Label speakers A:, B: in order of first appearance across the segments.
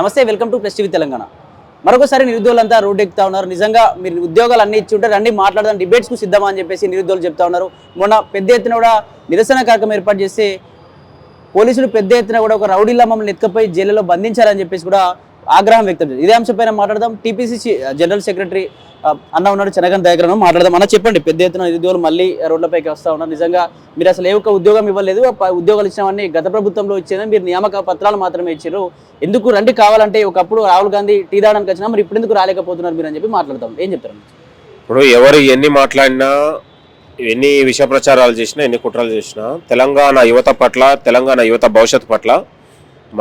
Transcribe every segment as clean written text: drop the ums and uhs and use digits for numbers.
A: నమస్తే, welcome to press TV Telangana. మరొకసారి నిరుద్యోగులంతా road ఎక్కుతా ఉన్నారు. నిజంగా మీరు ఉద్యోగాలు అన్ని ఇచ్చి ఉంటారు, అన్ని మాట్లాడదాం, డిబేట్స్కు సిద్ధమా అని చెప్పేసి నిరుద్యోగులు చెప్తా ఉన్నారు. మొన్న పెద్ద ఎత్తున కూడా నిరసన కార్యక్రమం ఏర్పాటు చేస్తే పోలీసులు పెద్ద ఎత్తున కూడా ఒక రౌడీలా మమ్మల్ని ఎత్తుకపోయి జైలులో బంధించారని చెప్పేసి కూడా ఆగ్రహం వ్యక్తం చేశారు. ఇదే అంశంపైన మాట్లాడదాం. టీపీసీసీ జనరల్ సెక్రటరీ అన్న ఉన్నాడు, చనగన్ దగ్గర మాట్లాడదాం. అన్న చెప్పండి, పెద్ద ఎత్తున నిరుద్యోగులు మళ్ళీ రోడ్లపైకి వస్తూ ఉన్నారు. నిజంగా మీరు అసలు ఏ ఒక్క ఉద్యోగం ఇవ్వలేదు, ఉద్యోగాలు ఇచ్చినవన్నీ గత ప్రభుత్వంలో ఇచ్చేదని మీరు నియామక పత్రాలు మాత్రమే ఇచ్చారు. ఎందుకు రండి కావాలంటే ఒకప్పుడు రాహుల్ గాంధీ టీ తాగడానికి వచ్చినా మరి ఇప్పుడు ఎందుకు రాలేకపోతున్నారు మీరు అని చెప్పి మాట్లాడతాం. ఏం చెప్తారు?
B: ఇప్పుడు ఎవరు ఎన్ని మాట్లాడినా, ఎన్ని విష ప్రచారాలు చేసినా, ఎన్ని కుట్రలు చేసినా తెలంగాణ యువత పట్ల, తెలంగాణ యువత భవిష్యత్తు పట్ల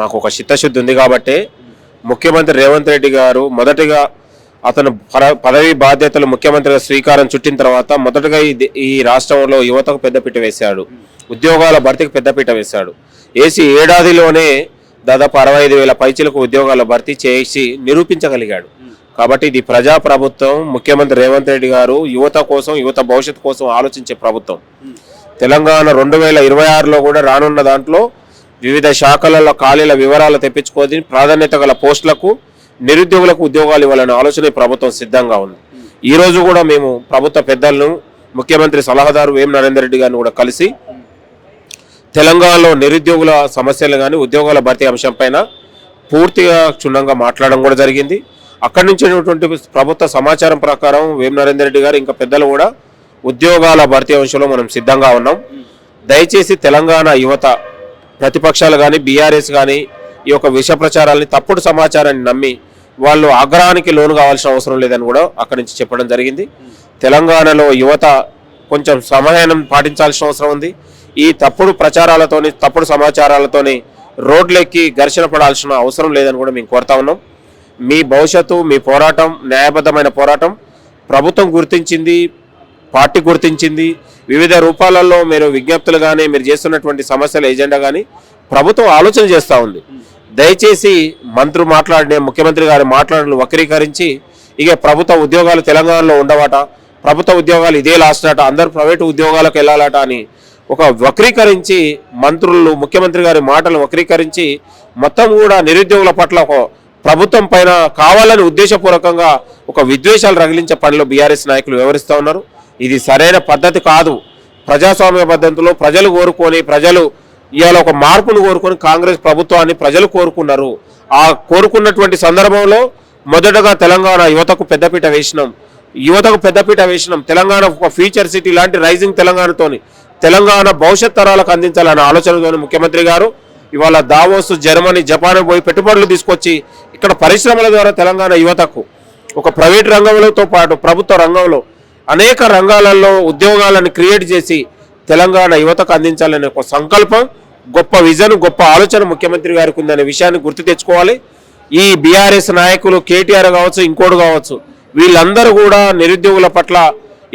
B: మాకు ఒక చిత్తశుద్ధి ఉంది. కాబట్టి ముఖ్యమంత్రి రేవంత్ రెడ్డి గారు మొదటిగా అతను పదవి బాధ్యతలు ముఖ్యమంత్రిగా శ్రీకారం చుట్టిన తర్వాత మొదటగా ఈ రాష్ట్రంలో యువతకు పెద్దపీట వేశాడు, ఉద్యోగాల భర్తీకి పెద్దపీట వేశాడు. ఏసీ ఏడాదిలోనే దాదాపు 65,000 పైచీలకు ఉద్యోగాల భర్తీ చేసి నిరూపించగలిగాడు. కాబట్టి ఇది ప్రజాప్రభుత్వం. ముఖ్యమంత్రి రేవంత్ రెడ్డి గారు యువత కోసం, యువత భవిష్యత్తు కోసం ఆలోచించే ప్రభుత్వం. తెలంగాణ 2026లో కూడా రానున్న దాంట్లో వివిధ శాఖలలో ఖాళీల వివరాలు తెప్పించుకొని ప్రాధాన్యత గల పోస్టులకు నిరుద్యోగులకు ఉద్యోగాలు ఇవ్వాలనే ఆలోచన ప్రభుత్వం సిద్ధంగా ఉంది. ఈ రోజు కూడా మేము ప్రభుత్వ పెద్దలను, ముఖ్యమంత్రి సలహాదారు వేం నరేందర్ రెడ్డి గారిని కూడా కలిసి తెలంగాణలో నిరుద్యోగుల సమస్యలు కానీ ఉద్యోగాల భర్తీ అంశం పైన పూర్తిగా క్షుణ్ణంగా మాట్లాడడం కూడా జరిగింది. అక్కడి నుంచి ప్రభుత్వ సమాచారం ప్రకారం వేం నరేందర్ రెడ్డి గారు ఇంకా పెద్దలు కూడా ఉద్యోగాల భర్తీ అంశంలో మనం సిద్ధంగా ఉన్నాం. దయచేసి తెలంగాణ యువత, ప్రతిపక్షాలు కానీ, బీఆర్ఎస్ కానీ ఈ యొక్క విష ప్రచారాలని, తప్పుడు సమాచారాన్ని నమ్మి వాళ్ళు ఆగ్రహానికి లోను కావాల్సిన అవసరం లేదని కూడా అక్కడి నుంచి చెప్పడం జరిగింది. తెలంగాణలో యువత కొంచెం సమయాన్ని పాటించాల్సిన అవసరం ఉంది. ఈ తప్పుడు ప్రచారాలతోని, తప్పుడు సమాచారాలతోని రోడ్లెక్కి ఘర్షణ పడాల్సిన అవసరం లేదని కూడా మేము కోరుతా ఉన్నాం. మీ భవిష్యత్తు, మీ పోరాటం న్యాయబద్ధమైన పోరాటం ప్రభుత్వం గుర్తించింది, పార్టీ గుర్తించింది. వివిధ రూపాలలో మీరు విజ్ఞప్తులు కానీ, మీరు చేస్తున్నటువంటి సమస్యల ఎజెండా కానీ ప్రభుత్వం ఆలోచన చేస్తూ ఉంది. దయచేసి మంత్రులు మాట్లాడిన, ముఖ్యమంత్రి గారి మాట్లాడలు వక్రీకరించి ఇక ప్రభుత్వ ఉద్యోగాలు తెలంగాణలో ఉండవట, ప్రభుత్వ ఉద్యోగాలు ఇదే లాస్ట్ అట, అందరూ ప్రైవేటు ఉద్యోగాలకు వెళ్ళాలట అని ఒక వక్రీకరించి, మంత్రులు ముఖ్యమంత్రి గారి మాటలు వక్రీకరించి మొత్తం కూడా నిరుద్యోగుల పట్ల ఒక ప్రభుత్వం పైన కావాలని ఉద్దేశపూర్వకంగా ఒక విద్వేషాలు రగిలించే పనిలో బీఆర్ఎస్ నాయకులు వ్యవహరిస్తూ ఉన్నారు. ఇది సరైన పద్ధతి కాదు. ప్రజాస్వామ్య పద్ధతిలో ప్రజలు కోరుకొని, ప్రజలు ఇవాళ ఒక మార్పును కోరుకొని కాంగ్రెస్ ప్రభుత్వాన్ని ప్రజలు కోరుకున్నారు. ఆ కోరుకున్నటువంటి సందర్భంలో మొదటగా తెలంగాణ యువతకు పెద్దపీట వేసినాం. తెలంగాణ ఒక ఫ్యూచర్ సిటీ లాంటి రైజింగ్ తెలంగాణతోని తెలంగాణ భవిష్యత్ తరాలకు అందించాలన్న ఆలోచనతోని ముఖ్యమంత్రి గారు ఇవాళ దావోస్, జర్మనీ, జపాన్ పోయి పెట్టుబడులు తీసుకొచ్చి ఇక్కడ పరిశ్రమల ద్వారా తెలంగాణ యువతకు ఒక ప్రైవేట్ రంగంలోతో పాటు ప్రభుత్వ రంగంలో అనేక రంగాలలో ఉద్యోగాలను క్రియేట్ చేసి తెలంగాణ యువతకు అందించాలనే ఒక సంకల్పం, గొప్ప విజన్, గొప్ప ఆలోచన ముఖ్యమంత్రి గారికి ఉందనే విషయాన్ని గుర్తు తెచ్చుకోవాలి. ఈ బీఆర్ఎస్ నాయకులు, కేటీఆర్ కావచ్చు, ఇంకోటి కావచ్చు, వీళ్ళందరూ కూడా నిరుద్యోగుల పట్ల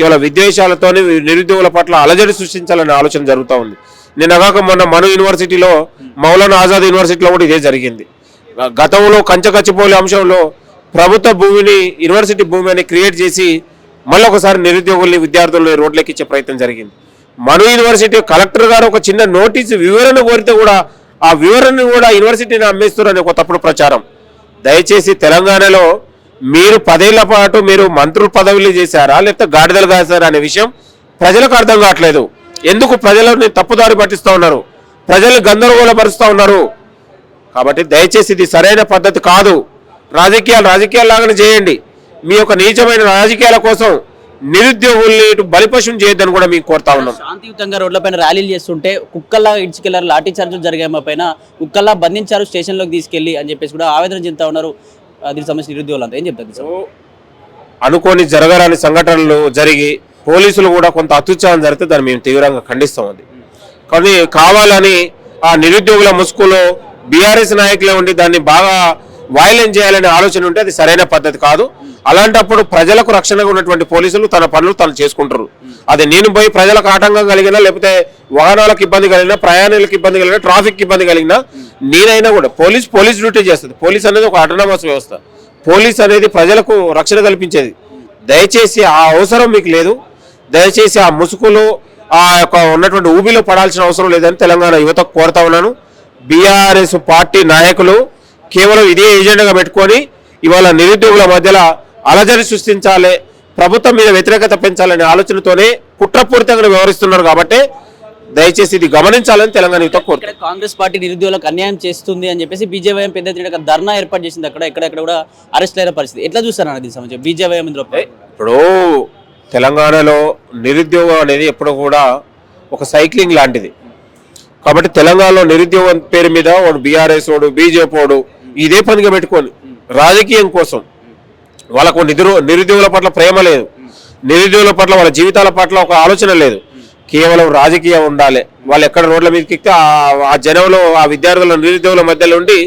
B: ఇవాళ విద్వేషాలతోనే నిరుద్యోగుల పట్ల అలజడి సృష్టించాలనే ఆలోచన జరుగుతూ ఉంది. నిన్నగాక మొన్న మను యూనివర్సిటీలో, మౌలానా ఆజాద్ యూనివర్సిటీలో కూడా ఇదే జరిగింది. గతంలో కంచకచ్చిపోలే అంశంలో ప్రభుత్వ భూమిని, యూనివర్సిటీ భూమి అని క్రియేట్ చేసి మళ్ళొకసారి నిరుద్యోగుల్ని, విద్యార్థుల్ని రోడ్లెక్కించే ప్రయత్నం జరిగింది. మను యూనివర్సిటీ కలెక్టర్ గారు ఒక చిన్న నోటీసు వివరణ కోరితే కూడా ఆ వివరణను కూడా యూనివర్సిటీని అమ్మేస్తున్నారని ఒక తప్పుడు ప్రచారం. దయచేసి తెలంగాణలో మీరు 10 ఏళ్ల పాటు మీరు మంత్రుల పదవులు చేశారా, లేకపోతే గాడిదలు కాశారా అనే విషయం ప్రజలకు అర్థం కావట్లేదు. ఎందుకు ప్రజలని తప్పుదారి పట్టిస్తూ ఉన్నారు, ప్రజలు గందరగోళపరుస్తూ ఉన్నారు. కాబట్టి దయచేసి ఇది సరైన పద్ధతి కాదు. రాజకీయాలు లాగానే చేయండి. మీ యొక్క నీచమైన రాజకీయాల కోసం నిరుద్యోగుల్ని బలిపశువుని చేయొద్దని కూడా మీకు కోరుతా ఉన్నాం.
A: శాంతియుతంగా రోడ్లపైన ర్యాలీలు చేస్తుంటే కుక్కల్లా ఇడ్చుకెళ్లారు, లాఠీ చార్జీలు జరిగాయి, మా పైన కుక్కల్లా బంధించారు స్టేషన్లోకి తీసుకెళ్లి అని చెప్పేసి కూడా ఆవేదన చెందుతా ఉన్నారు. దీనికి సంబంధించిన నిరుద్యోగులంతా ఏం చెప్తారు?
B: అనుకోని జరగరాని సంఘటనలు జరిగి పోలీసులు కూడా కొంత అత్యుత్సాహం జరిగితే దాన్ని మేము తీవ్రంగా ఖండిస్తాం. అది కానీ కావాలని ఆ నిరుద్యోగుల ముసుగులో బీఆర్ఎస్ నాయకులే ఉండి దాన్ని బాగా వైలెన్స్ చేయాలనే ఆలోచన ఉంటే అది సరైన పద్ధతి కాదు. అలాంటప్పుడు ప్రజలకు రక్షణగా ఉన్నటువంటి పోలీసులు తన పనులు తను చేసుకుంటారు. అది నేను పోయి ప్రజలకు ఆటంకం కలిగినా, లేకపోతే వాహనాలకు ఇబ్బంది కలిగినా, ప్రయాణాలకు ఇబ్బంది కలిగినా, ట్రాఫిక్ ఇబ్బంది కలిగినా నేనైనా కూడా పోలీస్ డ్యూటీ చేస్తుంది. పోలీస్ అనేది ఒక ఆటోనమస్ వ్యవస్థ. పోలీస్ అనేది ప్రజలకు రక్షణ కల్పించేది. దయచేసి ఆ అవసరం మీకు లేదు. దయచేసి ఆ ముసుగులు, ఆ యొక్క ఉన్నటువంటి ఊబిలో పడాల్సిన అవసరం లేదని తెలంగాణ యువతకు కోరుతా ఉన్నాను. బీఆర్ఎస్ పార్టీ నాయకులు కేవలం ఇదే ఏజెండాగా పెట్టుకొని ఇవాళ నిరుద్యోగుల మధ్యలో అలజడి సృష్టించాలి, ప్రభుత్వం మీద వ్యతిరేకత పెంచాలనే ఆలోచనతోనే కుట్రపూరితంగా వ్యవహరిస్తున్నారు. కాబట్టి దయచేసి ఇది గమనించాలని తెలంగాణ యువత కోరుతుంది.
A: ఇక్కడ కాంగ్రెస్ పార్టీ నిరుద్యోగులకు అన్యాయం చేస్తుంది అని చెప్పేసి బీజేవైఎం పెద్ద ఎత్తున ధర్నా ఏర్పాటు చేసింది. ఎక్కడెక్కడ కూడా అరెస్ట్ అయిన పరిస్థితి ఎట్లా చూస్తారు అన్నది సంబంధించి బీజేవైఎం ఇందులో?
B: ఇప్పుడు తెలంగాణలో నిరుద్యోగం అనేది ఎప్పుడు కూడా ఒక సైక్లింగ్ లాంటిది. కాబట్టి తెలంగాణలో నిరుద్యోగం పేరు మీద వాడు బీఆర్ఎస్ వాడు బీజేపీ వాడు ఇదే పనిగా పెట్టుకొని రాజకీయం కోసం వాళ్ళకు నిరుద్యోగుల పట్ల ప్రేమ లేదు, నిరుద్యోగుల పట్ల వాళ్ళ జీవితాల పట్ల ఒక ఆలోచన లేదు, కేవలం రాజకీయం ఉండాలి. వాళ్ళు ఎక్కడ రోడ్ల మీదకి ఎక్కితే ఆ జనంలో ఆ విద్యార్థుల నిరుద్యోగుల మధ్యలో ఉండి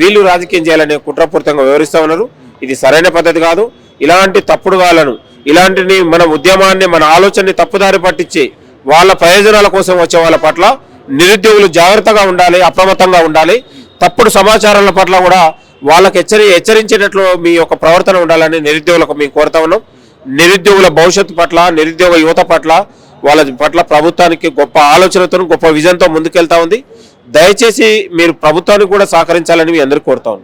B: వీళ్ళు రాజకీయం చేయాలనే కుట్రపూరితంగా వ్యవహరిస్తూ ఉన్నారు. ఇది సరైన పద్ధతి కాదు. ఇలాంటి తప్పుడు వాళ్ళను ఇలాంటిని మన ఉద్యమాన్ని మన ఆలోచనని తప్పుదారి పట్టించి వాళ్ళ ప్రయోజనాల కోసం వచ్చే వాళ్ళ పట్ల నిరుద్యోగులు జాగ్రత్తగా ఉండాలి, అప్రమత్తంగా ఉండాలి. తప్పుడు సమాచారాల పట్ల కూడా వాళ్ళకి హెచ్చరించేటట్లు మీ యొక్క ప్రవర్తన ఉండాలని నిరుద్యోగులకు మేము కోరుతా ఉన్నాం. నిరుద్యోగుల భవిష్యత్తు పట్ల, నిరుద్యోగ యువత పట్ల, వాళ్ళ పట్ల ప్రభుత్వానికి గొప్ప ఆలోచనతో గొప్ప విజన్తో ముందుకెళ్తా ఉంది. దయచేసి మీరు ప్రభుత్వానికి కూడా సహకరించాలని మీ అందరికీ కోరుతా ఉన్నాం.